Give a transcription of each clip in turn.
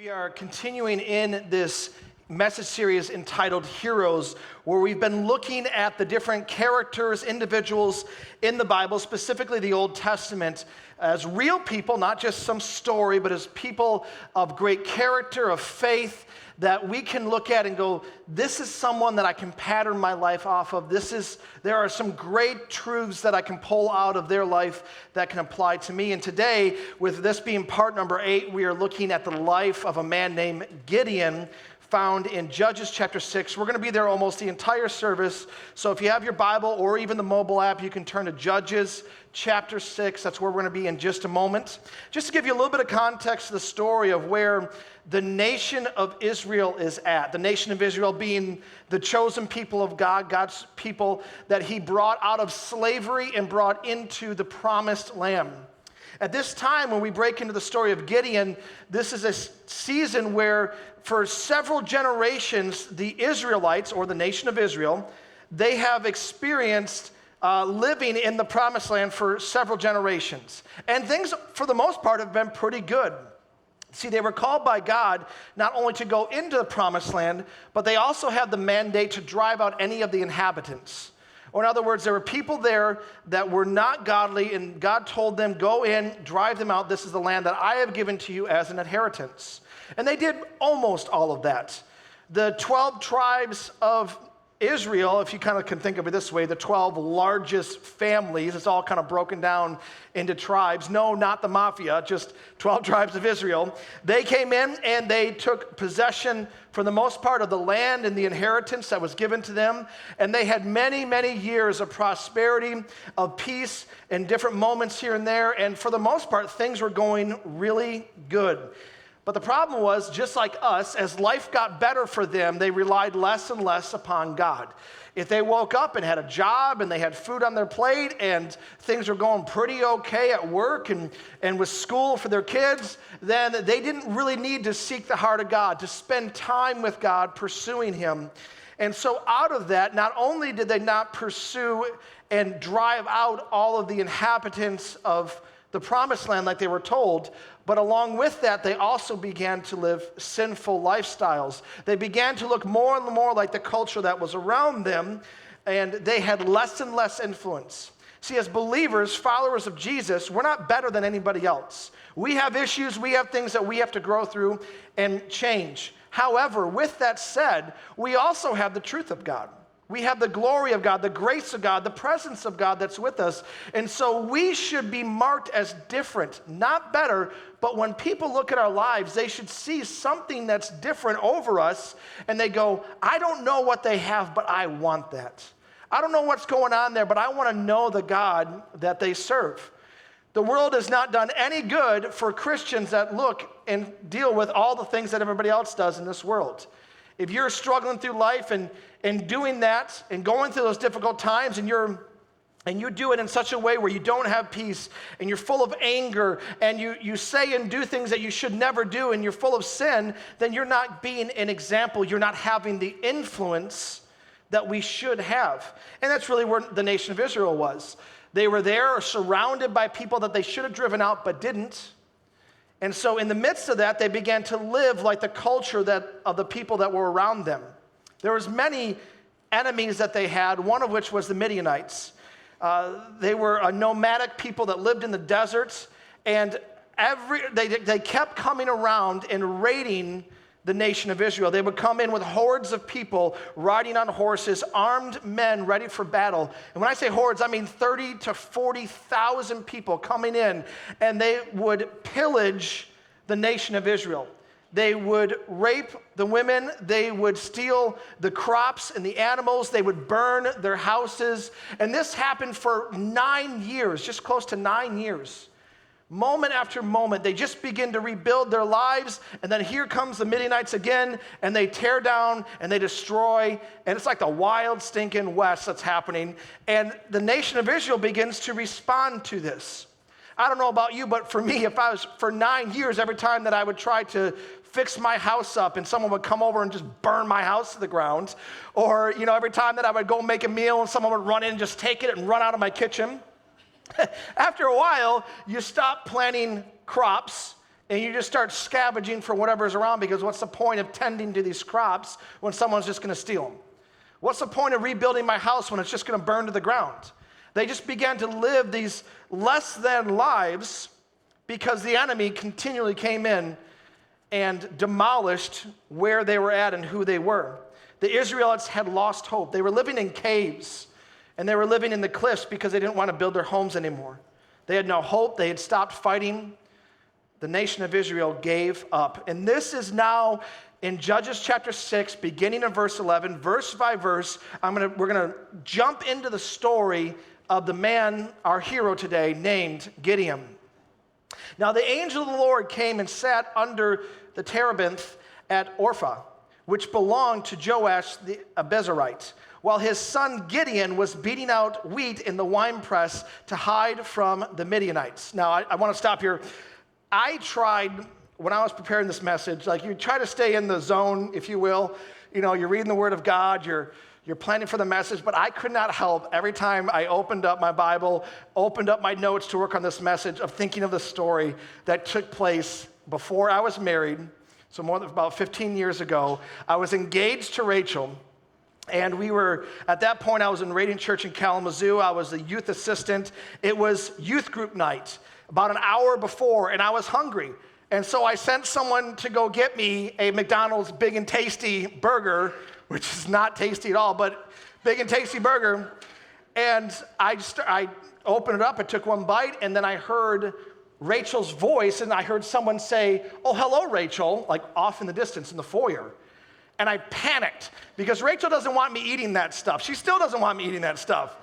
We are continuing in this message series entitled Heroes, where we've been looking at the different characters, individuals in the Bible, specifically the Old Testament, as real people, not just some story, but as people of great character, of faith, that we can look at and go, this is someone that I can pattern my life off of. There are some great truths that I can pull out of their life that can apply to me. And today, with this being part number 8, we are looking at the life of a man named Gideon, found in Judges chapter 6. We're going to be there almost the entire service. So if you have your Bible or even the mobile app, you can turn to Judges chapter 6. That's where we're going to be in just a moment. Just to give you a little bit of context to the story of where the nation of Israel is at. The nation of Israel being the chosen people of God, God's people that he brought out of slavery and brought into the promised land. At this time, when we break into the story of Gideon, this is a season where for several generations, the Israelites, or the nation of Israel, they have experienced living in the promised land for several generations. And things, for the most part, have been pretty good. See, they were called by God not only to go into the promised land, but they also had the mandate to drive out any of the inhabitants. Or in other words, there were people there that were not godly, and God told them, go in, drive them out. This is the land that I have given to you as an inheritance. And they did almost all of that. The 12 tribes of Israel, if you kind of can think of it this way, the 12 largest families, it's all kind of broken down into tribes. No, not the mafia, just 12 tribes of Israel. They came in and they took possession, for the most part, of the land and the inheritance that was given to them. And they had many, many years of prosperity, of peace, and different moments here and there. And for the most part, things were going really good. But the problem was, just like us, as life got better for them, they relied less and less upon God. If they woke up and had a job and they had food on their plate and things were going pretty okay at work and with school for their kids, then they didn't really need to seek the heart of God, to spend time with God, pursuing him. And so out of that, not only did they not pursue and drive out all of the inhabitants of the promised land like they were told, but along with that, they also began to live sinful lifestyles. They began to look more and more like the culture that was around them, and they had less and less influence. See, as believers, followers of Jesus, we're not better than anybody else. We have issues, we have things that we have to grow through and change. However, with that said, we also have the truth of God. We have the glory of God, the grace of God, the presence of God that's with us. And so we should be marked as different, not better, but when people look at our lives, they should see something that's different over us, and they go, I don't know what they have, but I want that. I don't know what's going on there, but I want to know the God that they serve. The world has not done any good for Christians that look and deal with all the things that everybody else does in this world. If you're struggling through life and doing that and going through those difficult times and you do it in such a way where you don't have peace and you're full of anger and you say and do things that you should never do and you're full of sin, then you're not being an example. You're not having the influence that we should have. And that's really where the nation of Israel was. They were there surrounded by people that they should have driven out but didn't. And so in the midst of that, they began to live like the culture of the people that were around them. There was many enemies that they had, one of which was the Midianites. They were a nomadic people that lived in the deserts, and they kept coming around and raiding the nation of Israel. They would come in with hordes of people riding on horses, armed men ready for battle. And when I say hordes, I mean 30 to 40,000 people coming in, and they would pillage the nation of Israel. They would rape the women, they would steal the crops and the animals, they would burn their houses. And this happened for 9 years, just close to 9 years. Moment after moment, they just begin to rebuild their lives, and then here comes the Midianites again, and they tear down and they destroy, and it's like the wild, stinking West that's happening, and the nation of Israel begins to respond to this. I don't know about you, but for me, if I was for 9 years, every time that I would try to fix my house up and someone would come over and just burn my house to the ground, or every time that I would go make a meal and someone would run in and just take it and run out of my kitchen, after a while, you stop planting crops and you just start scavenging for whatever's around, because what's the point of tending to these crops when someone's just going to steal them? What's the point of rebuilding my house when it's just going to burn to the ground? They just began to live these less than lives because the enemy continually came in and demolished where they were at and who they were. The Israelites had lost hope. They were living in caves, and they were living in the cliffs because they didn't want to build their homes anymore. They had no hope. They had stopped fighting. The nation of Israel gave up. And this is now in Judges chapter 6, beginning in verse 11, verse by verse. We're going to jump into the story of the man, our hero today, named Gideon. Now the angel of the Lord came and sat under the terebinth at Orpha, which belonged to Joash the Abiezrite, while his son Gideon was beating out wheat in the winepress to hide from the Midianites. Now I want to stop here. I tried, when I was preparing this message, like you try to stay in the zone, if you will. You know, you're reading the Word of God, you're planning for the message, but I could not help every time I opened up my Bible, opened up my notes to work on this message, of thinking of the story that took place before I was married. So more than about 15 years ago, I was engaged to Rachel, and we were, at that point, I was in Radiant Church in Kalamazoo. I was the youth assistant. It was youth group night about an hour before, and I was hungry. And so I sent someone to go get me a McDonald's Big and Tasty burger, which is not tasty at all, but Big and Tasty burger. And I opened it up, I took one bite, and then I heard Rachel's voice, and I heard someone say, "Oh, hello, Rachel," like off in the distance in the foyer. And I panicked because Rachel doesn't want me eating that stuff. She still doesn't want me eating that stuff.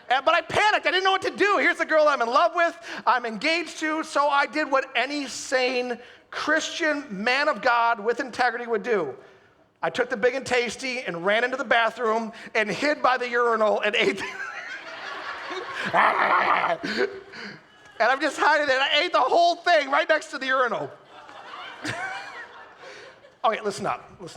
But I panicked. I didn't know what to do. Here's the girl I'm in love with, I'm engaged to, so I did what any sane Christian man of God with integrity would do. I took the Big and Tasty and ran into the bathroom and hid by the urinal and ate. And I'm just hiding there. I ate the whole thing right next to the urinal. Okay, listen up. Let's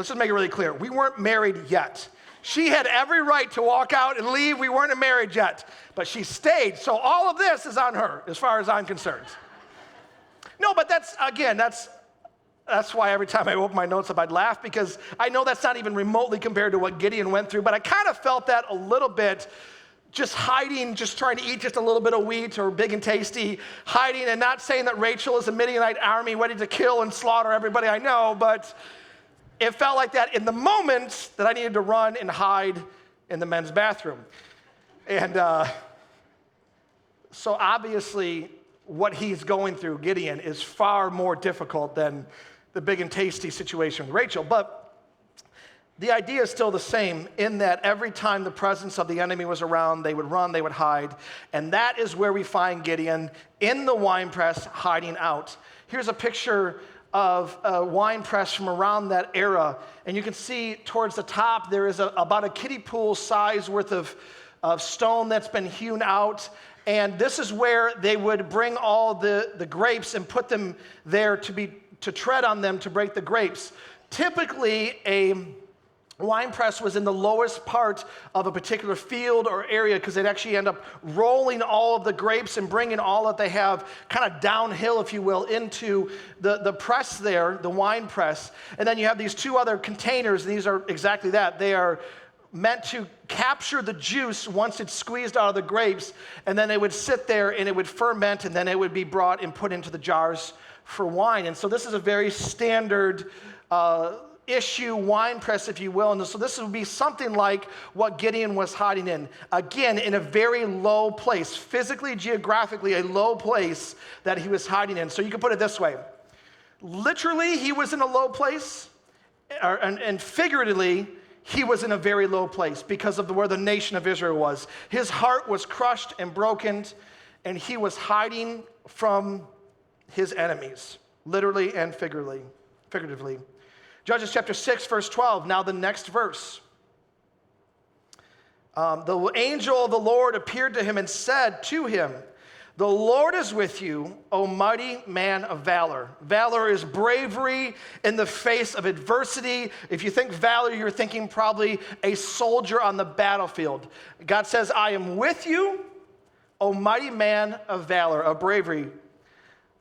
just make it really clear. We weren't married yet. She had every right to walk out and leave. We weren't married yet, but she stayed. So all of this is on her, as far as I'm concerned. No, but that's why every time I open my notes up, I'd laugh, because I know that's not even remotely compared to what Gideon went through, but I kind of felt that a little bit, just hiding, just trying to eat just a little bit of wheat or Big and Tasty, hiding, and not saying that Rachel is a Midianite army ready to kill and slaughter everybody I know, but it felt like that in the moment that I needed to run and hide in the men's bathroom. And so obviously what he's going through, Gideon, is far more difficult than the Big and Tasty situation with Rachel. But the idea is still the same, in that every time the presence of the enemy was around, they would run, they would hide. And that is where we find Gideon in the winepress, hiding out. Here's a picture of a wine press from around that era. And you can see towards the top, there is about a kiddie pool size worth of stone that's been hewn out. And this is where they would bring all the grapes and put them there to tread on them to break the grapes. Typically, a wine press was in the lowest part of a particular field or area, because they'd actually end up rolling all of the grapes and bringing all that they have kind of downhill, if you will, into the press there, the wine press. And then you have these two other containers. These are exactly that. They are meant to capture the juice once it's squeezed out of the grapes, and then they would sit there and it would ferment, and then it would be brought and put into the jars for wine. And so this is a very standard issue wine press, if you will. And so this would be something like what Gideon was hiding in. Again, in a very low place, physically, geographically, a low place that he was hiding in. So you can put it this way. Literally, he was in a low place, and figuratively, he was in a very low place because of where the nation of Israel was. His heart was crushed and broken, and he was hiding from his enemies, literally and figuratively. Judges chapter 6, verse 12, now the next verse. The angel of the Lord appeared to him and said to him, "The Lord is with you, O mighty man of valor." Valor is bravery in the face of adversity. If you think valor, you're thinking probably a soldier on the battlefield. God says, "I am with you, O mighty man of valor," of bravery.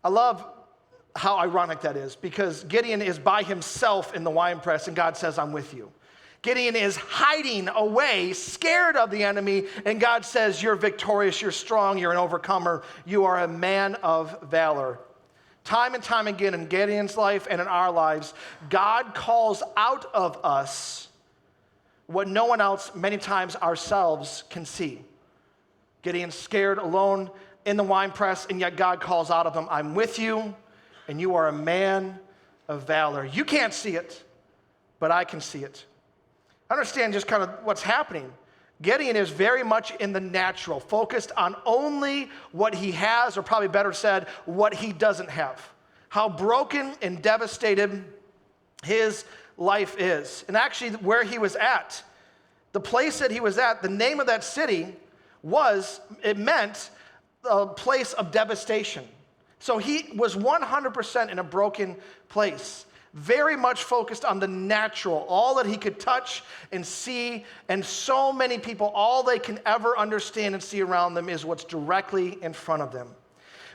I love how ironic that is, because Gideon is by himself in the winepress, and God says, I'm with you. Gideon is hiding away, scared of the enemy, and God says, you're victorious, you're strong, you're an overcomer, you are a man of valor. Time and time again in Gideon's life and in our lives, God calls out of us what no one else, many times ourselves, can see. Gideon's scared, alone in the winepress, and yet God calls out of him, I'm with you, and you are a man of valor. You can't see it, but I can see it. Understand just kind of what's happening. Gideon is very much in the natural, focused on only what he has, or probably better said, what he doesn't have. How broken and devastated his life is. And actually where he was at, the place that he was at, the name of that city it meant a place of devastation. So he was 100% in a broken place. Very much focused on the natural, all that he could touch and see, and so many people, all they can ever understand and see around them is what's directly in front of them.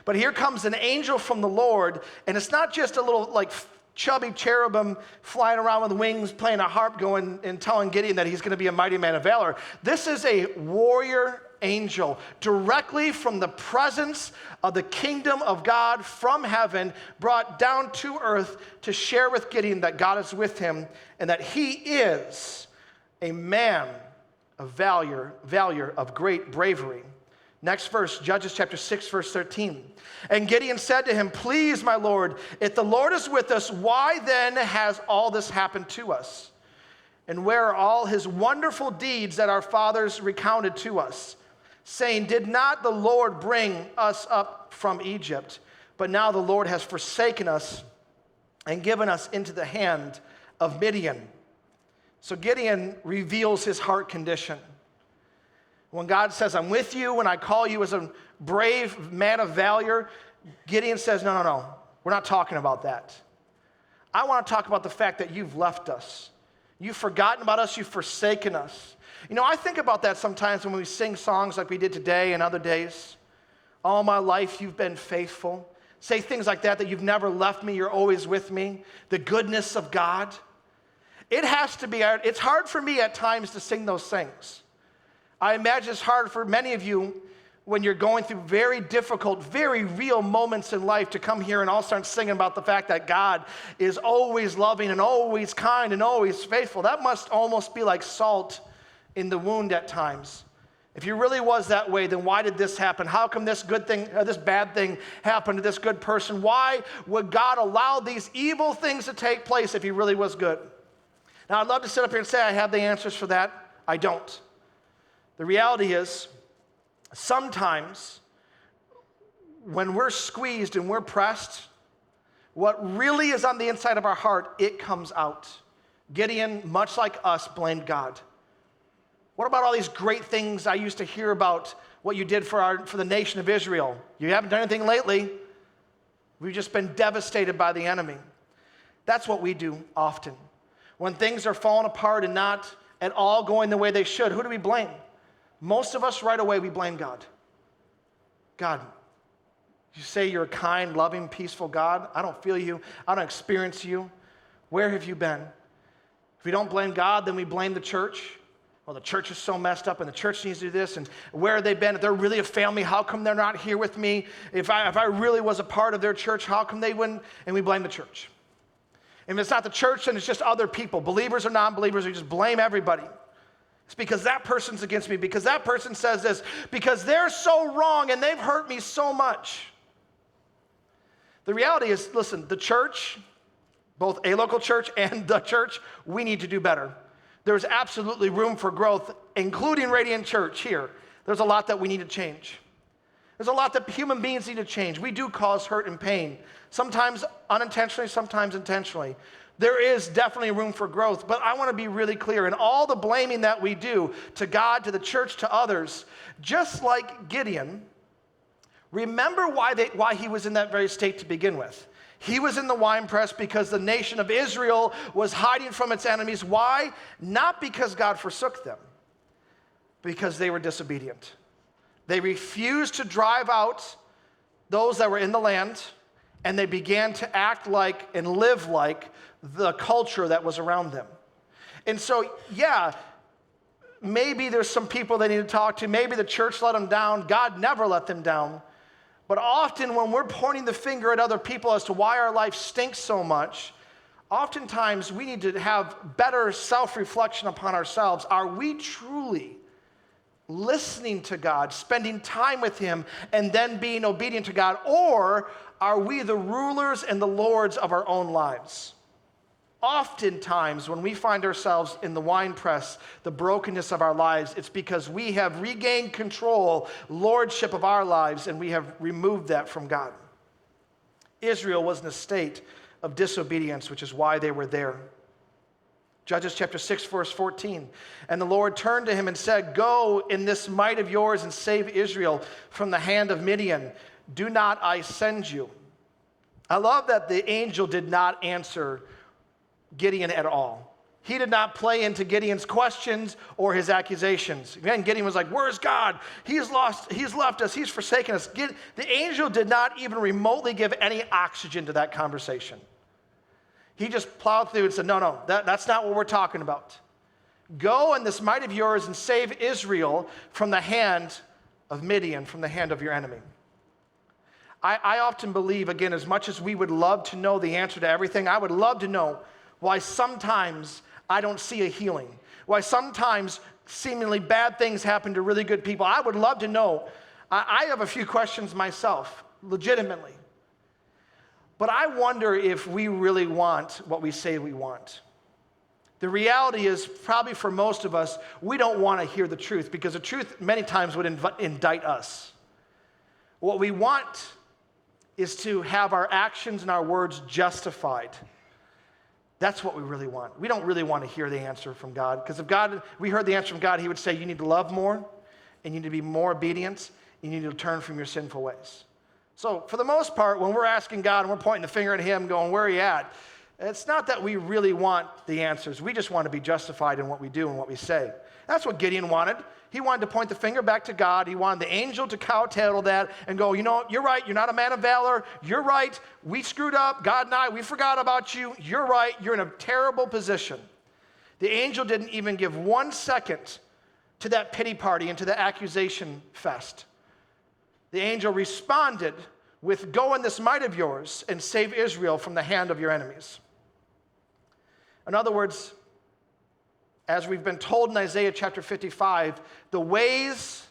But here comes an angel from the Lord, and it's not just a little like chubby cherubim flying around with wings, playing a harp, going and telling Gideon that he's going to be a mighty man of valor. This is a warrior angel, directly from the presence of the kingdom of God from heaven, brought down to earth to share with Gideon that God is with him and that he is a man of valor, of great bravery. Next verse, Judges chapter 6, verse 13. And Gideon said to him, please, my Lord, if the Lord is with us, why then has all this happened to us? And where are all his wonderful deeds that our fathers recounted to us? Saying, did not the Lord bring us up from Egypt? But now the Lord has forsaken us and given us into the hand of Midian. So Gideon reveals his heart condition. When God says, I'm with you, when I call you as a brave man of valor, Gideon says, no, we're not talking about that. I want to talk about the fact that you've left us. You've forgotten about us, you've forsaken us. You know, I think about that sometimes when we sing songs like we did today and other days. All my life you've been faithful. Say things like that you've never left me, you're always with me. The goodness of God. It's hard for me at times to sing those things. I imagine it's hard for many of you when you're going through very difficult, very real moments in life to come here and all start singing about the fact that God is always loving and always kind and always faithful. That must almost be like salt in the wound at times. If he really was that way, then why did this happen? How come this good thing, or this bad thing happened to this good person? Why would God allow these evil things to take place if he really was good? Now, I'd love to sit up here and say I have the answers for that. I don't. The reality is, sometimes when we're squeezed and we're pressed, what really is on the inside of our heart, it comes out. Gideon, much like us, blamed God. What about all these great things I used to hear about what you did for the nation of Israel? You haven't done anything lately. We've just been devastated by the enemy. That's what we do often. When things are falling apart and not at all going the way they should, who do we blame? Most of us right away, we blame God. God, you say you're a kind, loving, peaceful God. I don't feel you. I don't experience you. Where have you been? If we don't blame God, then we blame the church. Well, the church is so messed up and the church needs to do this. And where have they been? If they're really a family, how come they're not here with me? If I really was a part of their church, how come they wouldn't? And we blame the church. And if it's not the church, then it's just other people, believers or non-believers. We just blame everybody. It's because that person's against me, because that person says this, because they're so wrong and they've hurt me so much. The reality is, listen, the church, both a local church and the church, we need to do better. There's absolutely room for growth, including Radiant Church here. There's a lot that we need to change. There's a lot that human beings need to change. We do cause hurt and pain, sometimes unintentionally, sometimes intentionally. There is definitely room for growth, but I want to be really clear. In all the blaming that we do to God, to the church, to others, just like Gideon, remember why he was in that very state to begin with. He was in the winepress because the nation of Israel was hiding from its enemies. Why? Not because God forsook them, because they were disobedient. They refused to drive out those that were in the land, and they began to act like and live like the culture that was around them. And so, yeah, maybe there's some people they need to talk to. Maybe the church let them down. God never let them down. But often when we're pointing the finger at other people as to why our life stinks so much, oftentimes we need to have better self-reflection upon ourselves. Are we truly listening to God, spending time with Him, and then being obedient to God? Or are we the rulers and the lords of our own lives? Oftentimes, when we find ourselves in the winepress, the brokenness of our lives, it's because we have regained control, lordship of our lives, and we have removed that from God. Israel was in a state of disobedience, which is why they were there. Judges chapter 6, verse 14. And the Lord turned to him and said, "Go in this might of yours and save Israel from the hand of Midian. Do not I send you?" I love that the angel did not answer Gideon at all. He did not play into Gideon's questions or his accusations. Again, Gideon was like, "Where's God? He's left us, he's forsaken us." The angel did not even remotely give any oxygen to that conversation. He just plowed through and said, no, that's not what we're talking about. Go in this might of yours and save Israel from the hand of Midian, from the hand of your enemy. I often believe, again, as much as we would love to know the answer to everything, I would love to know why sometimes I don't see a healing, why sometimes seemingly bad things happen to really good people. I would love to know. I have a few questions myself, legitimately. But I wonder if we really want what we say we want. The reality is, probably for most of us, we don't want to hear the truth because the truth many times would indict us. What we want is to have our actions and our words justified. That's what we really want. We don't really want to hear the answer from God, because if we heard the answer from God, He would say, you need to love more, and you need to be more obedient, and you need to turn from your sinful ways. So for the most part, when we're asking God and we're pointing the finger at Him going, where are you at? It's not that we really want the answers. We just want to be justified in what we do and what we say. That's what Gideon wanted. He wanted to point the finger back to God. He wanted the angel to kowtow that and go, you're right. You're not a man of valor. You're right. We screwed up. God and I, we forgot about you. You're right. You're in a terrible position. The angel didn't even give 1 second to that pity party and to the accusation fest. The angel responded with, go in this might of yours and save Israel from the hand of your enemies. In other words, as we've been told in Isaiah chapter 55, the ways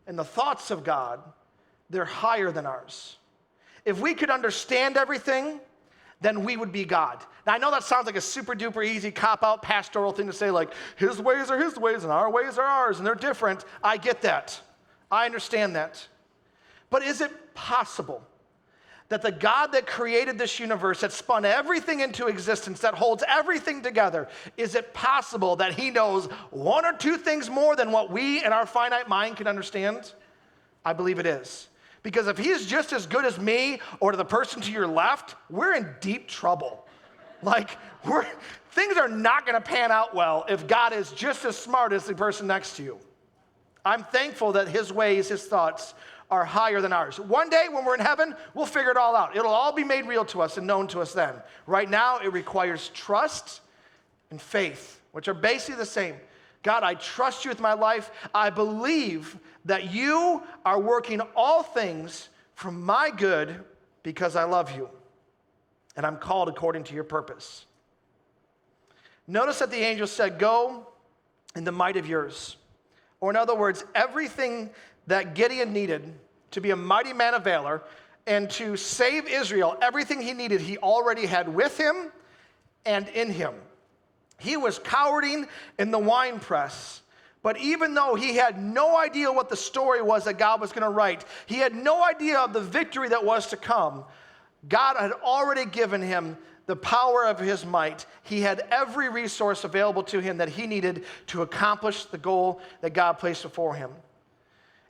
and the thoughts of God, they're higher than ours. If we could understand everything, then we would be God. Now, I know that sounds like a super duper easy cop-out pastoral thing to say, like, His ways are His ways and our ways are ours, and they're different. I get that. I understand that. But is it possible that the God that created this universe, that spun everything into existence, that holds everything together, is it possible that He knows 1 or 2 things more than what we in our finite mind can understand? I believe it is. Because if He's just as good as me or to the person to your left, we're in deep trouble. Like, things are not going to pan out well if God is just as smart as the person next to you. I'm thankful that His ways, His thoughts are higher than ours. One day when we're in heaven, we'll figure it all out. It'll all be made real to us and known to us then. Right now, it requires trust and faith, which are basically the same. God, I trust you with my life. I believe that you are working all things for my good because I love you, and I'm called according to your purpose. Notice that the angel said, go in the might of yours. Or in other words, everything that Gideon needed to be a mighty man of valor and to save Israel, everything he needed, he already had with him and in him. He was cowering in the winepress, but even though he had no idea what the story was that God was going to write, he had no idea of the victory that was to come, God had already given him the power of his might. He had every resource available to him that he needed to accomplish the goal that God placed before him.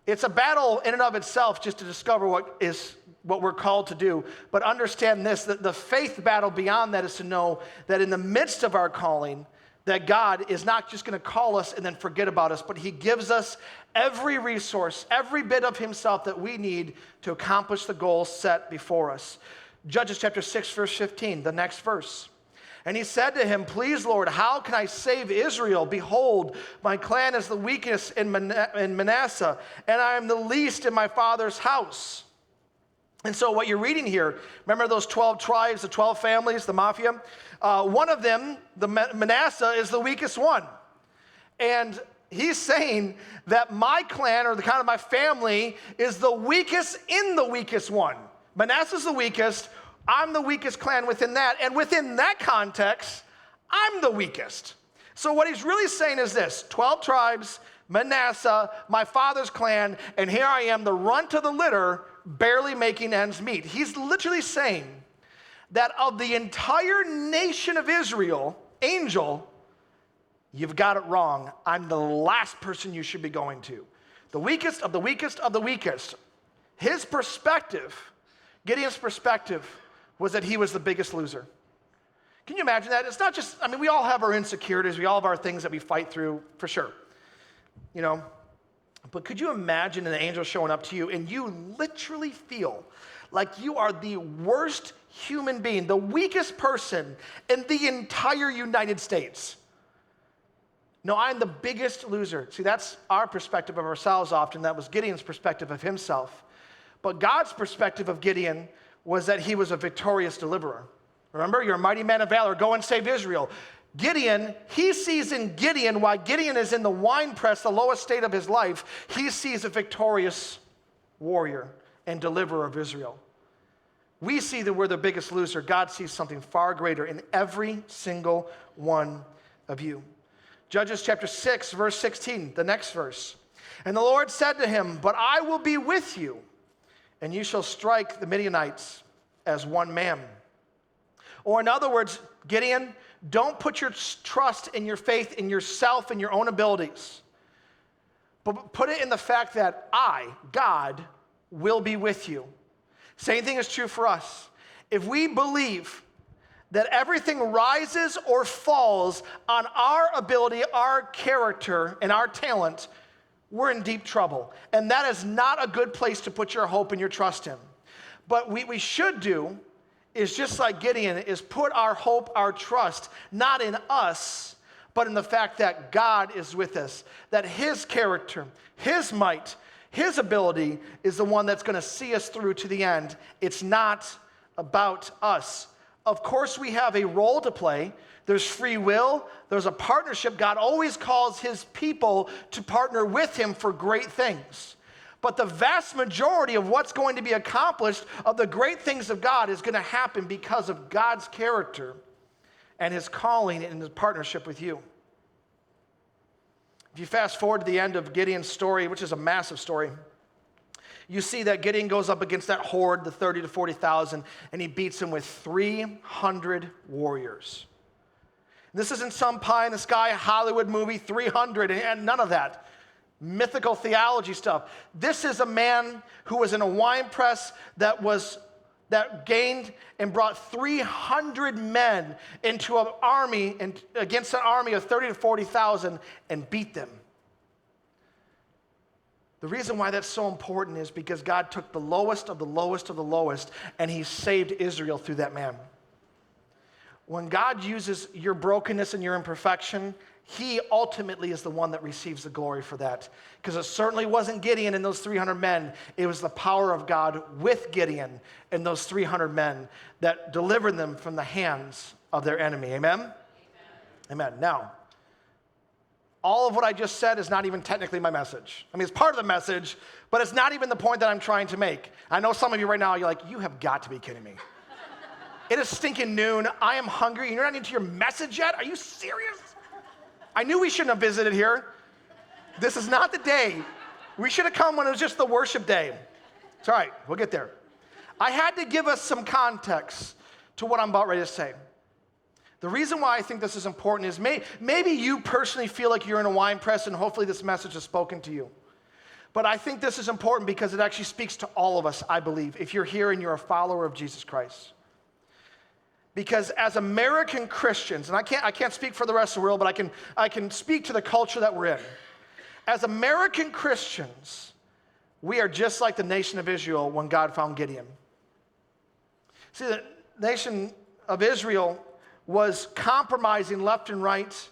It's a battle in and of itself just to discover what we're called to do. But understand this, that the faith battle beyond that is to know that in the midst of our calling, that God is not just going to call us and then forget about us, but He gives us every resource, every bit of Himself that we need to accomplish the goal set before us. Judges chapter 6, verse 15, the next verse. And he said to him, please, Lord, how can I save Israel? Behold, my clan is the weakest in Manasseh, and I am the least in my father's house. And so what you're reading here, remember those 12 tribes, the 12 families, the mafia? One of them, the Manasseh, is the weakest one. And he's saying that my clan, or the kind of my family, is the weakest in the weakest one. Manasseh's the weakest. I'm the weakest clan within that. And within that context, I'm the weakest. So what he's really saying is this: 12 tribes, Manasseh, my father's clan, and here I am, the runt of the litter, barely making ends meet. He's literally saying that of the entire nation of Israel, Angel, you've got it wrong. I'm the last person you should be going to. The weakest of the weakest of the weakest. His perspective, Gideon's perspective, was that he was the biggest loser. Can you imagine that? It's not just, we all have our insecurities. We all have our things that we fight through, for sure. But could you imagine an angel showing up to you and you literally feel like you are the worst human being, the weakest person in the entire United States? No, I'm the biggest loser. See, that's our perspective of ourselves often. That was Gideon's perspective of himself. But God's perspective of Gideon was that he was a victorious deliverer. Remember, you're a mighty man of valor. Go and save Israel. Gideon, he sees in Gideon, while Gideon is in the winepress, the lowest state of his life, he sees a victorious warrior and deliverer of Israel. We see that we're the biggest loser. God sees something far greater in every single one of you. Judges chapter 6, verse 16, the next verse. And the Lord said to him, but I will be with you, and you shall strike the Midianites as one man. Or in other words, Gideon, don't put your trust and your faith in yourself and your own abilities, but put it in the fact that I, God, will be with you. Same thing is true for us. If we believe that everything rises or falls on our ability, our character, and our talent, we're in deep trouble. And that is not a good place to put your hope and your trust in. But what we should do is, just like Gideon, is put our hope, our trust, not in us, but in the fact that God is with us, that his character, his might, his ability is the one that's going to see us through to the end. It's not about us. Of course, we have a role to play. There's free will. There's a partnership. God always calls his people to partner with him for great things. But the vast majority of what's going to be accomplished, of the great things of God, is going to happen because of God's character and his calling and his partnership with you. If you fast forward to the end of Gideon's story, which is a massive story, you see that Gideon goes up against that horde, the 30 to 40,000, and he beats them with 300 warriors. This isn't some pie-in-the-sky Hollywood movie, 300, and none of that mythical theology stuff. This is a man who was in a wine press that gained and brought 300 men into an army, and against an army of 30 to 40,000, and beat them. The reason why that's so important is because God took the lowest of the lowest of the lowest, and he saved Israel through that man. When God uses your brokenness and your imperfection, he ultimately is the one that receives the glory for that. Because it certainly wasn't Gideon and those 300 men. It was the power of God with Gideon and those 300 men that delivered them from the hands of their enemy. Amen? Amen. Amen. Now, all of what I just said is not even technically my message. It's part of the message, but it's not even the point that I'm trying to make. I know some of you right now, you're like, you have got to be kidding me. It is stinking noon. I am hungry, and you're not into your message yet? Are you serious? I knew we shouldn't have visited here. This is not the day. We should have come when it was just the worship day. It's all right. We'll get there. I had to give us some context to what I'm about ready to say. The reason why I think this is important is maybe you personally feel like you're in a wine press, and hopefully this message has spoken to you. But I think this is important because it actually speaks to all of us, I believe, if you're here and you're a follower of Jesus Christ. Because as American Christians, and I can't speak for the rest of the world, but I can speak to the culture that we're in. As American Christians, we are just like the nation of Israel when God found Gideon. See, the nation of Israel was compromising left and right.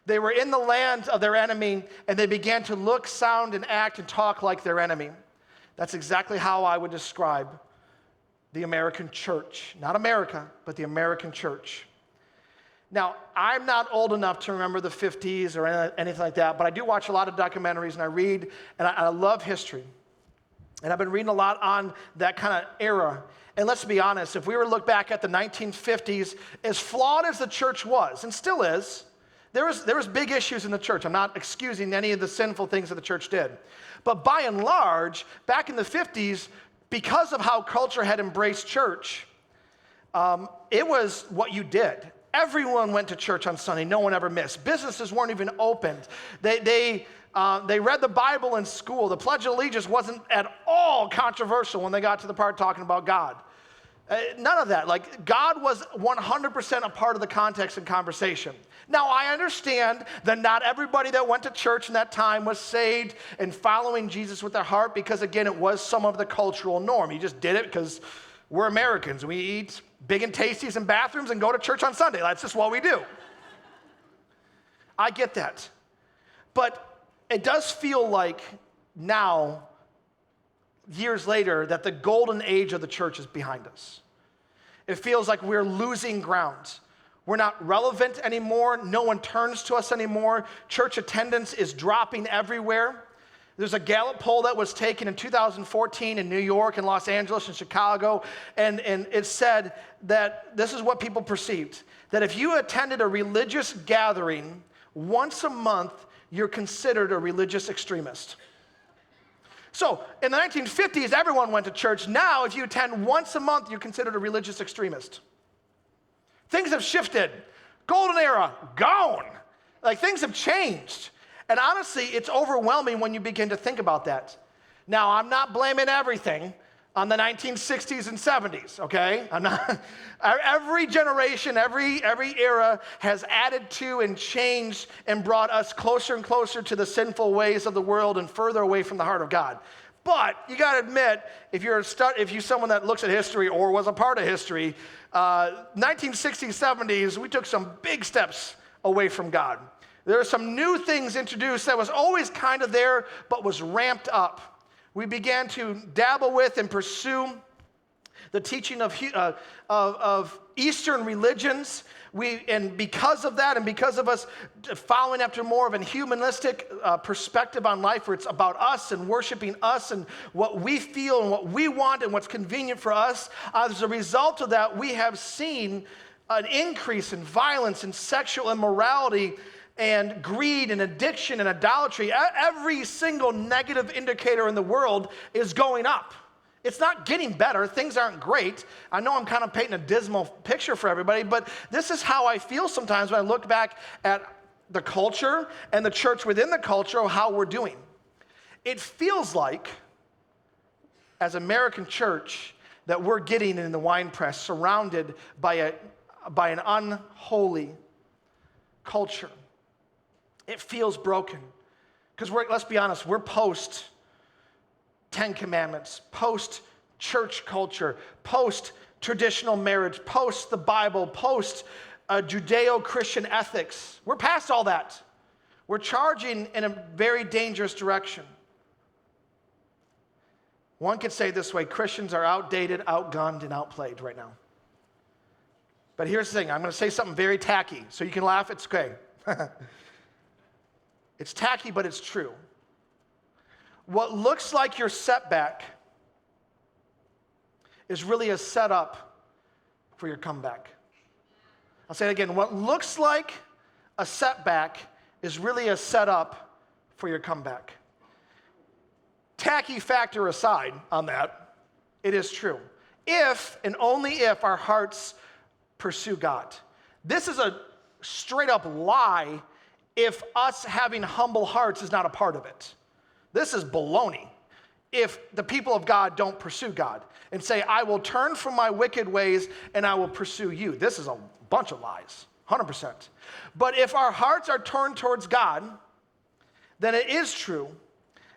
They were in the land of their enemy, and they began to look, sound, and act and talk like their enemy. That's exactly how I would describe the American church. Not America, but the American church. Now, I'm not old enough to remember the 50s or anything like that, but I do watch a lot of documentaries, and I read, and I love history. And I've been reading a lot on that kind of era. And let's be honest, if we were to look back at the 1950s, as flawed as the church was, and still is, there was big issues in the church. I'm not excusing any of the sinful things that the church did. But by and large, back in the 50s, because of how culture had embraced church, it was what you did. Everyone went to church on Sunday. No one ever missed. Businesses weren't even opened. They read the Bible in school. The Pledge of Allegiance wasn't at all controversial when they got to the part talking about God. None of that. Like, God was 100% a part of the context and conversation. Now, I understand that not everybody that went to church in that time was saved and following Jesus with their heart because, again, it was some of the cultural norm. You just did it because we're Americans. We eat big and tasties in bathrooms and go to church on Sunday. That's just what we do. I get that. But it does feel like now, years later, that the golden age of the church is behind us. It feels like we're losing ground. We're not relevant anymore. No one turns to us anymore. Church attendance is dropping everywhere. There's a Gallup poll that was taken in 2014 in New York and Los Angeles and Chicago, and it said that this is what people perceived, that if you attended a religious gathering once a month, you're considered a religious extremist. So in the 1950s, everyone went to church. Now, if you attend once a month, you're considered a religious extremist. Things have shifted. Golden era, gone. Like, things have changed. And honestly, it's overwhelming when you begin to think about that. Now, I'm not blaming everything on the 1960s and 70s, okay? I'm not. Every generation, every era has added to and changed and brought us closer and closer to the sinful ways of the world and further away from the heart of God. But you got to admit, if you're someone that looks at history or was a part of history, 1960s, 70s, we took some big steps away from God. There are some new things introduced that was always kind of there, but was ramped up. We began to dabble with and pursue the teaching of Eastern religions. And because of that, and because of us following after more of a humanistic perspective on life, where it's about us and worshiping us and what we feel and what we want and what's convenient for us, as a result of that, we have seen an increase in violence and sexual immorality and greed and addiction and idolatry. Every single negative indicator in the world is going up. It's not getting better. Things aren't great. I know I'm kind of painting a dismal picture for everybody, but this is how I feel sometimes when I look back at the culture and the church within the culture, how we're doing. It feels like, as American church, that we're getting in the winepress surrounded by an unholy culture. It feels broken. Because let's be honest, we're post Ten Commandments, post church culture, post traditional marriage, post the Bible, post Judeo-Christian ethics. We're past all that. We're charging in a very dangerous direction. One could say it this way: Christians are outdated, outgunned, and outplayed right now. But here's the thing. I'm going to say something very tacky, so you can laugh. It's okay. It's tacky, but it's true. What looks like your setback is really a setup for your comeback. I'll say it again. What looks like a setback is really a setup for your comeback. Tacky factor aside on that, it is true. If and only if our hearts pursue God. This is a straight up lie if us having humble hearts is not a part of it. This is baloney. If the people of God don't pursue God and say, I will turn from my wicked ways and I will pursue you. This is a bunch of lies, 100%. But if our hearts are turned towards God, then it is true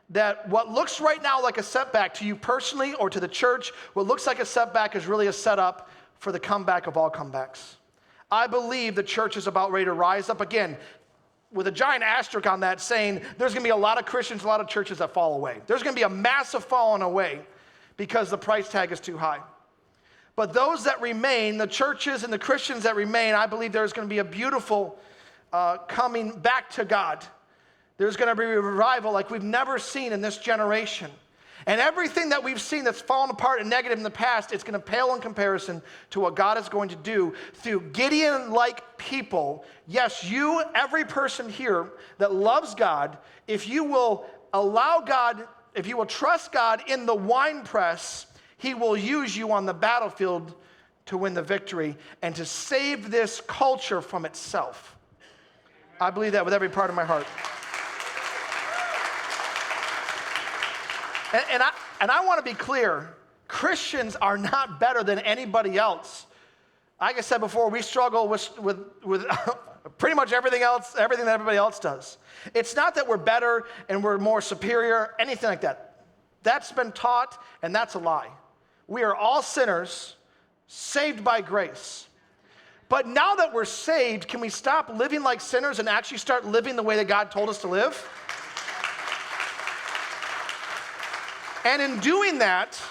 that what looks right now like a setback to you personally or to the church, what looks like a setback is really a setup for the comeback of all comebacks. I believe the church is about ready to rise up again, with a giant asterisk on that saying there's going to be a lot of Christians, a lot of churches that fall away. There's going to be a massive falling away because the price tag is too high. But those that remain, the churches and the Christians that remain, I believe there's going to be a beautiful coming back to God. There's going to be a revival like we've never seen in this generation. And everything that we've seen that's fallen apart and negative in the past, it's going to pale in comparison to what God is going to do through Gideon-like people. Yes, you, every person here that loves God, if you will allow God, if you will trust God in the winepress, he will use you on the battlefield to win the victory and to save this culture from itself. I believe that with every part of my heart. And I want to be clear, Christians are not better than anybody else. Like I said before, we struggle with pretty much everything else, everything that everybody else does. It's not that we're better and we're more superior, anything like that. That's been taught, and that's a lie. We are all sinners, saved by grace. But now that we're saved, can we stop living like sinners and actually start living the way that God told us to live? And in doing that,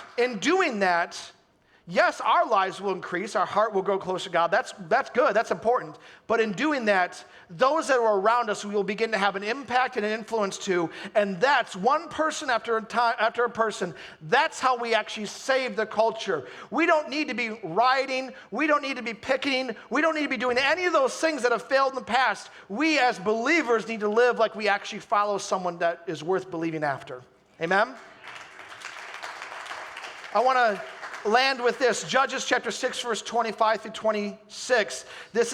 yes, our lives will increase, our heart will grow closer to God. That's good, that's important. But in doing that, those that are around us, we will begin to have an impact and an influence to, and that's one person after a person. That's how we actually save the culture. We don't need to be rioting, we don't need to be picketing, we don't need to be doing any of those things that have failed in the past. We as believers need to live like we actually follow someone that is worth believing after. Amen? I want to land with this. Judges chapter 6, verse 25 through 26. This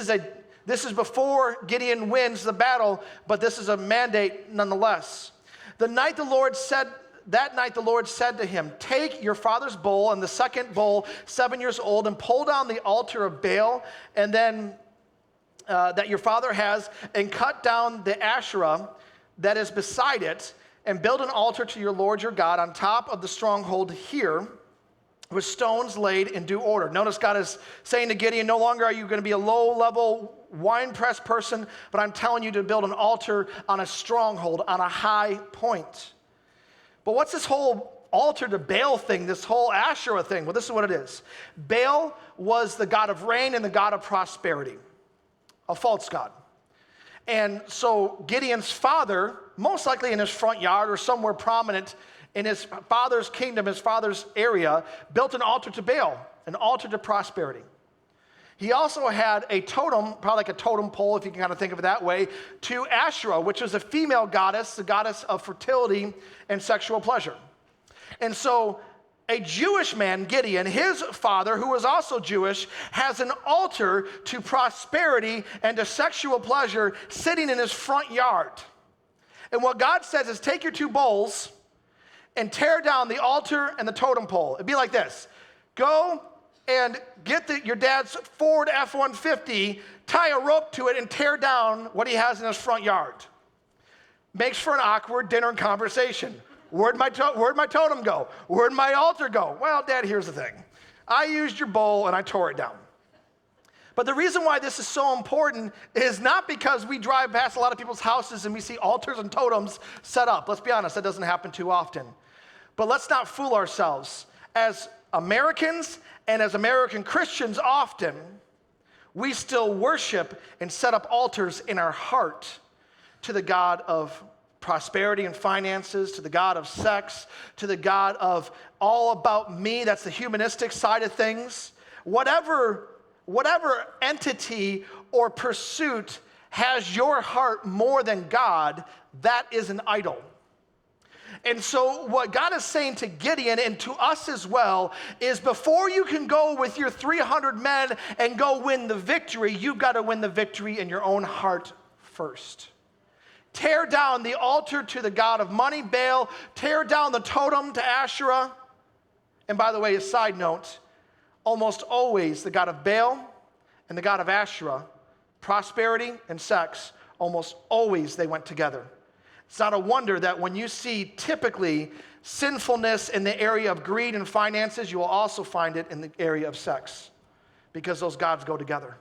is before Gideon wins the battle, but this is a mandate nonetheless. That night the Lord said to him, take your father's bull and the second bull, 7 years old, and pull down the altar of Baal, and then that your father has, and cut down the Asherah that is beside it, and build an altar to your Lord your God on top of the stronghold here, with stones laid in due order. Notice God is saying to Gideon, no longer are you going to be a low-level winepress person, but I'm telling you to build an altar on a stronghold, on a high point. But what's this whole altar to Baal thing, this whole Asherah thing? Well, this is what it is. Baal was the god of rain and the god of prosperity, a false god. And so Gideon's father, most likely in his front yard or somewhere prominent in his father's kingdom, his father's area, built an altar to Baal, an altar to prosperity. He also had a totem, probably like a totem pole, if you can kind of think of it that way, to Asherah, which was a female goddess, the goddess of fertility and sexual pleasure. And so a Jewish man, Gideon, his father, who was also Jewish, has an altar to prosperity and to sexual pleasure sitting in his front yard. And what God says is, take your two bowls and tear down the altar and the totem pole. It'd be like this. Go and get your dad's Ford F-150, tie a rope to it, and tear down what he has in his front yard. Makes for an awkward dinner conversation. Where'd my totem go? Where'd my altar go? Well, Dad, here's the thing. I used your bowl and I tore it down. But the reason why this is so important is not because we drive past a lot of people's houses and we see altars and totems set up. Let's be honest, that doesn't happen too often. But let's not fool ourselves. As Americans and as American Christians often, we still worship and set up altars in our heart to the God of prosperity and finances, to the God of sex, to the God of all about me. That's the humanistic side of things. Whatever entity or pursuit has your heart more than God, that is an idol. And so what God is saying to Gideon and to us as well is, before you can go with your 300 men and go win the victory, you've got to win the victory in your own heart first. Tear down the altar to the god of money, Baal. Tear down the totem to Asherah. And by the way, a side note, almost always the god of Baal and the god of Asherah, prosperity and sex, almost always they went together. It's not a wonder that when you see typically sinfulness in the area of greed and finances, you will also find it in the area of sex, because those gods go together.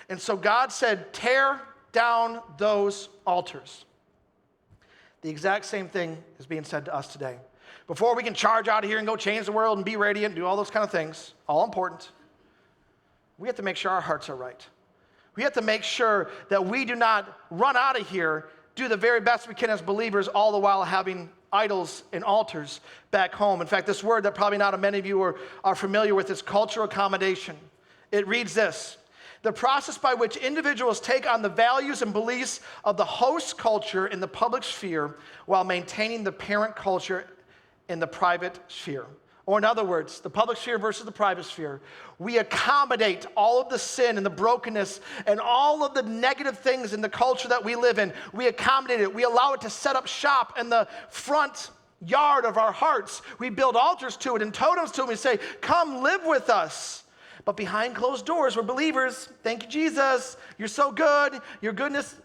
And so God said, tear down those altars. The exact same thing is being said to us today. Before we can charge out of here and go change the world and be radiant, do all those kind of things, all important, we have to make sure our hearts are right. We have to make sure that we do not run out of here, do the very best we can as believers, all the while having idols and altars back home. In fact, this word that probably not many of you are familiar with is cultural accommodation. It reads this: the process by which individuals take on the values and beliefs of the host culture in the public sphere while maintaining the parent culture in the private sphere. Or in other words, the public sphere versus the private sphere. We accommodate all of the sin and the brokenness and all of the negative things in the culture that we live in. We accommodate it. We allow it to set up shop in the front yard of our hearts. We build altars to it and totems to it. We say, come live with us. But behind closed doors, we're believers. Thank you, Jesus. You're so good. Your goodness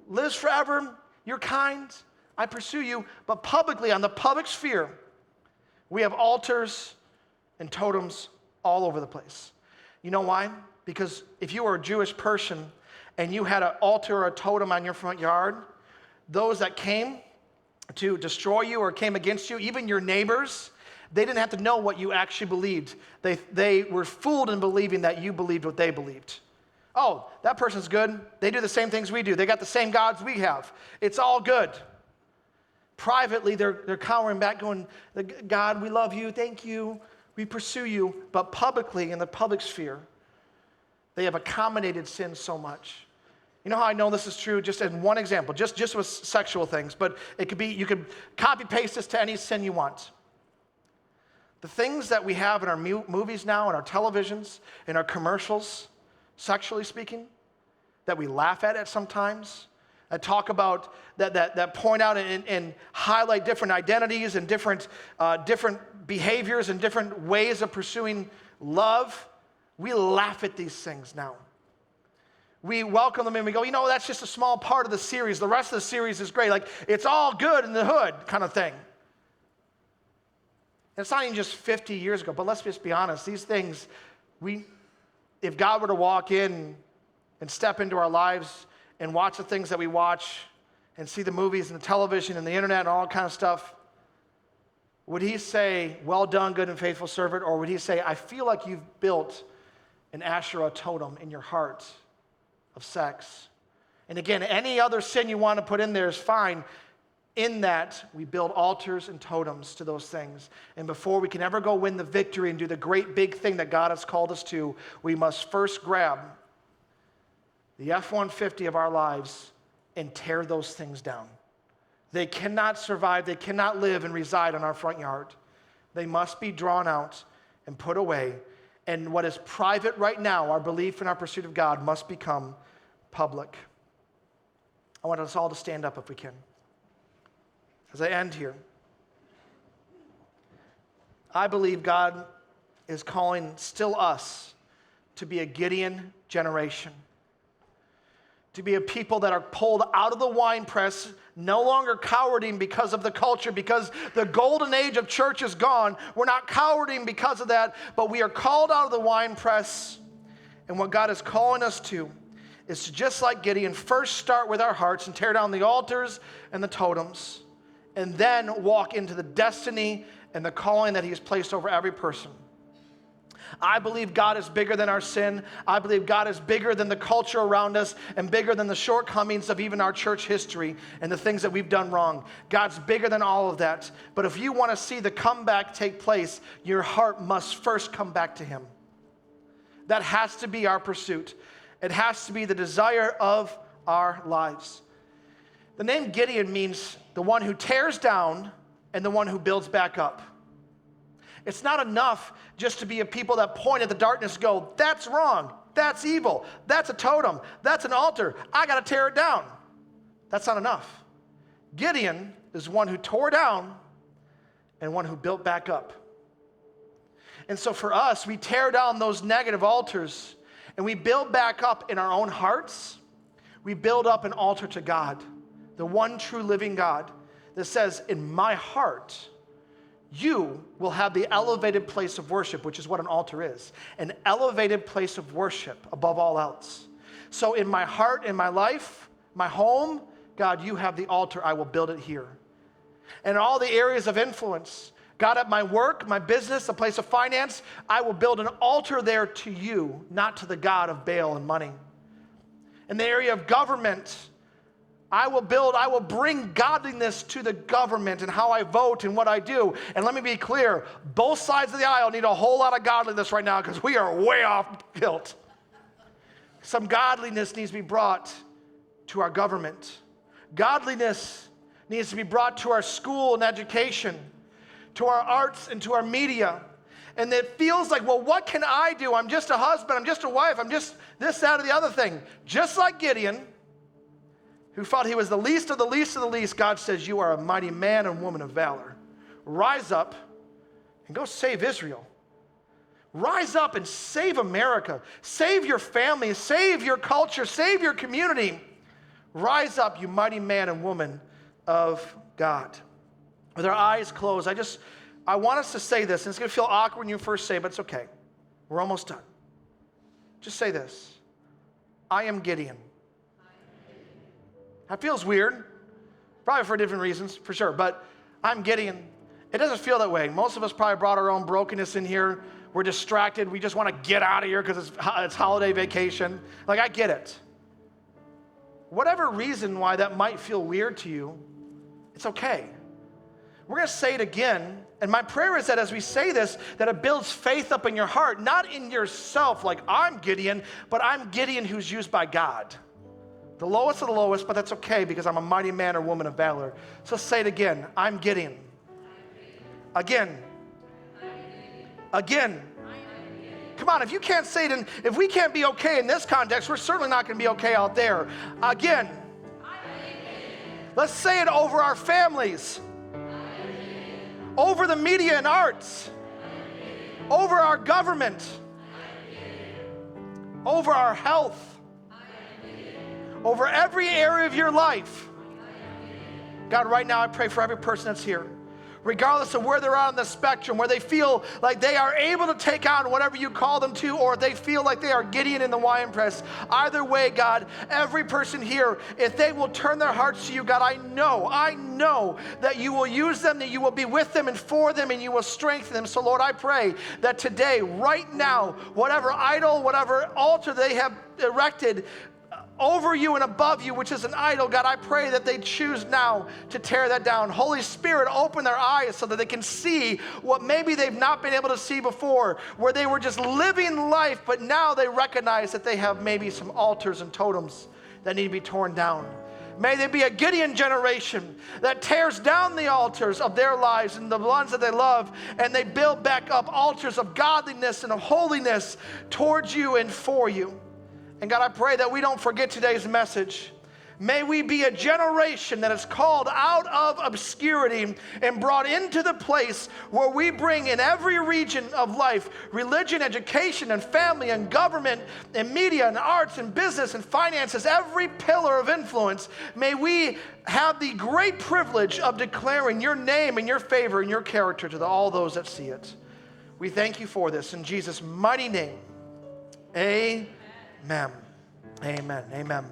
lives forever. You're kind. I pursue you. But publicly, on the public sphere, we have altars and totems all over the place. You know why? Because if you were a Jewish person and you had an altar or a totem on your front yard, those that came to destroy you or came against you, even your neighbors, they didn't have to know what you actually believed. They were fooled in believing that you believed what they believed. Oh, that person's good. They do the same things we do. They got the same gods we have. It's all good. Privately, they're cowering back going, God, we love you, thank you, we pursue you. But publicly, in the public sphere, they have accommodated sin so much. You know how I know this is true? Just in one example, just with sexual things, but it could be, you could copy paste this to any sin you want. The things that we have in our movies now, in our televisions, in our commercials, sexually speaking, that we laugh at sometimes, that talk about, that point out and highlight different identities and different behaviors and different ways of pursuing love. We laugh at these things now. We welcome them and we go, you know, that's just a small part of the series. The rest of the series is great. Like, it's all good in the hood kind of thing. And it's not even just 50 years ago, but let's just be honest. These things, if God were to walk in and step into our lives and watch the things that we watch and see the movies and the television and the internet and all that kind of stuff, would he say, well done, good and faithful servant? Or would he say, I feel like you've built an Asherah totem in your heart of sex? And again, any other sin you want to put in there is fine. In that, we build altars and totems to those things. And before we can ever go win the victory and do the great big thing that God has called us to, we must first grab the F-150 of our lives and tear those things down. They cannot survive, they cannot live and reside in our front yard. They must be drawn out and put away. And what is private right now, our belief and our pursuit of God, must become public. I want us all to stand up if we can. As I end here, I believe God is calling still us to be a Gideon generation. To be a people that are pulled out of the winepress, no longer cowarding because of the culture, because the golden age of church is gone. We're not cowarding because of that, but we are called out of the winepress. And what God is calling us to is to, just like Gideon, first start with our hearts and tear down the altars and the totems, and then walk into the destiny and the calling that He has placed over every person. I believe God is bigger than our sin. I believe God is bigger than the culture around us and bigger than the shortcomings of even our church history and the things that we've done wrong. God's bigger than all of that. But if you want to see the comeback take place, your heart must first come back to Him. That has to be our pursuit. It has to be the desire of our lives. The name Gideon means the one who tears down and the one who builds back up. It's not enough just to be a people that point at the darkness and go, that's wrong, that's evil, that's a totem, that's an altar, I got to tear it down. That's not enough. Gideon is one who tore down and one who built back up. And so for us, we tear down those negative altars and we build back up in our own hearts. We build up an altar to God, the one true living God that says, in my heart, you will have the elevated place of worship, which is what an altar is, an elevated place of worship above all else. So in my heart, in my life, my home, God, you have the altar. I will build it here. And in all the areas of influence, God, at my work, my business, the place of finance, I will build an altar there to you, not to the God of Baal and money. In the area of government, I will bring godliness to the government and how I vote and what I do. And let me be clear, both sides of the aisle need a whole lot of godliness right now because we are way off kilt. Some godliness needs to be brought to our government. Godliness needs to be brought to our school and education, to our arts and to our media. And it feels like, well, what can I do? I'm just a husband, I'm just a wife, I'm just this, that, or the other thing. Just like Gideon, who thought he was the least of the least of the least, God says, you are a mighty man and woman of valor. Rise up and go save Israel. Rise up and save America. Save your family, save your culture, save your community. Rise up, you mighty man and woman of God. With our eyes closed, I want us to say this, and it's going to feel awkward when you first say it, but it's okay. We're almost done. Just say this. I am Gideon. That feels weird, probably for different reasons, for sure, but I'm Gideon. It doesn't feel that way. Most of us probably brought our own brokenness in here. We're distracted. We just want to get out of here because it's holiday vacation. Like, I get it. Whatever reason why that might feel weird to you, it's okay. We're going to say it again, and my prayer is that as we say this, that it builds faith up in your heart, not in yourself like I'm Gideon, but I'm Gideon who's used by God. The lowest of the lowest, but that's okay because I'm a mighty man or woman of valor. So say it again. I'm Gideon. Again. Again. Come on, if you can't say it, and if we can't be okay in this context, we're certainly not going to be okay out there. Again. Let's say it over our families. Over the media and arts. Over our government. Over our health. Over every area of your life. God, right now I pray for every person that's here, regardless of where they're on the spectrum, where they feel like they are able to take on whatever you call them to, or they feel like they are Gideon in the wine press. Either way, God, every person here, if they will turn their hearts to you, God, I know that you will use them, that you will be with them and for them, and you will strengthen them. So Lord, I pray that today, right now, whatever idol, whatever altar they have erected over you and above you, which is an idol, God, I pray that they choose now to tear that down. Holy Spirit, open their eyes so that they can see what maybe they've not been able to see before, where they were just living life, but now they recognize that they have maybe some altars and totems that need to be torn down. May they be a Gideon generation that tears down the altars of their lives and the ones that they love, and they build back up altars of godliness and of holiness towards you and for you. And God, I pray that we don't forget today's message. May we be a generation that is called out of obscurity and brought into the place where we bring in every region of life, religion, education, and family, and government, and media, and arts, and business, and finances, every pillar of influence. May we have the great privilege of declaring your name and your favor and your character to all those that see it. We thank you for this in Jesus' mighty name. Amen. Amen. Amen.